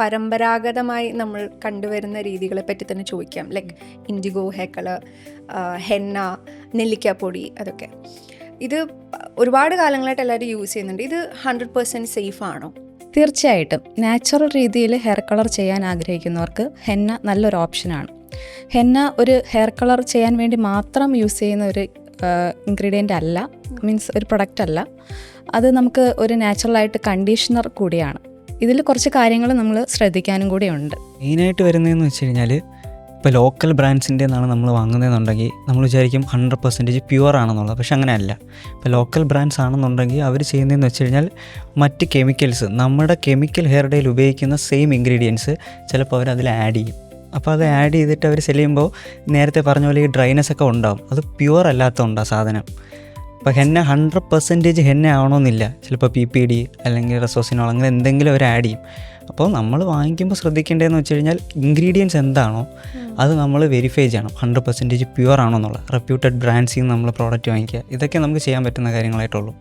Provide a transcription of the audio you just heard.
പരമ്പരാഗതമായി നമ്മൾ കണ്ടുവരുന്ന രീതികളെ പറ്റി തന്നെ ചോദിക്കാം. Like indigo hair colour, henna, നെല്ലിക്കാപ്പൊടി, അതൊക്കെ ഇത് ഒരുപാട് കാലങ്ങളായിട്ട് എല്ലാവരും യൂസ് ചെയ്യുന്നുണ്ട്. ഇത് 100% സേഫ് ആണോ? തീർച്ചയായിട്ടും നാച്ചുറൽ രീതിയിൽ ഹെയർ കളർ ചെയ്യാൻ ആഗ്രഹിക്കുന്നവർക്ക് ഹെന്ന നല്ലൊരു ഓപ്ഷനാണ്. ഹെന്ന ഒരു ഹെയർ കളർ ചെയ്യാൻ വേണ്ടി മാത്രം യൂസ് ചെയ്യുന്ന ഒരു ഇൻഗ്രീഡിയൻ്റ് അല്ല, മീൻസ് ഒരു പ്രൊഡക്റ്റ് അല്ല. അത് നമുക്ക് ഒരു നാച്ചുറലായിട്ട് കണ്ടീഷണർ കൂടിയാണ്. ഇതിൽ കുറച്ച് കാര്യങ്ങൾ നമ്മൾ ശ്രദ്ധിക്കാനും കൂടിയുണ്ട്. മെയിനായിട്ട് വരുന്നതെന്ന് വെച്ച് കഴിഞ്ഞാൽ, ഇപ്പോൾ ലോക്കൽ ബ്രാൻഡ്സിൻ്റെ നിന്നാണ് നമ്മൾ വാങ്ങുന്നതെന്നുണ്ടെങ്കിൽ നമ്മൾ വിചാരിക്കും 100% പ്യുവർ ആണെന്നുള്ളത്. പക്ഷെ അങ്ങനെയല്ല. ഇപ്പോൾ ലോക്കൽ ബ്രാൻഡ്സ് ആണെന്നുണ്ടെങ്കിൽ അവർ ചെയ്യുന്നതെന്ന് വെച്ച് കഴിഞ്ഞാൽ മറ്റ് കെമിക്കൽസ്, നമ്മുടെ കെമിക്കൽ ഹെയർ ഡേയിൽ ഉപയോഗിക്കുന്ന സെയിം ഇൻഗ്രീഡിയൻസ് ചിലപ്പോൾ അവർ അതിൽ ആഡ് ചെയ്യും. അപ്പോൾ അത് ആഡ് ചെയ്തിട്ട് അവർ സെല് ചെയ്യുമ്പോൾ നേരത്തെ പറഞ്ഞ പോലെ ഈ ഡ്രൈനെസ് ഒക്കെ ഉണ്ടാകും. അത് പ്യുവർ അല്ലാത്തതുകൊണ്ടാണ് സാധനം. ഇപ്പോൾ ഹെന്ന 100% ഹെന്ന ആവണമെന്നില്ല. ചിലപ്പോൾ PPD അല്ലെങ്കിൽ റെസോസിനോൾ അങ്ങനെ എന്തെങ്കിലും അവർ ആഡ് ചെയ്യും. അപ്പോൾ നമ്മൾ വാങ്ങിക്കുമ്പോൾ ശ്രദ്ധിക്കേണ്ടതെന്ന് വെച്ച് കഴിഞ്ഞാൽ ഇൻഗ്രീഡിയൻസ് എന്താണോ അത് നമ്മൾ വെരിഫൈ ചെയ്യണം 100% പ്യുവർ ആണോ എന്നുള്ളത്. റെപ്യൂട്ടഡ് ബ്രാൻഡ്സിൽ നിന്ന് നമ്മൾ പ്രോഡക്റ്റ് വാങ്ങിക്കുക. ഇതൊക്കെ നമുക്ക് ചെയ്യാൻ പറ്റുന്ന കാര്യങ്ങളായിട്ടുള്ളൂ.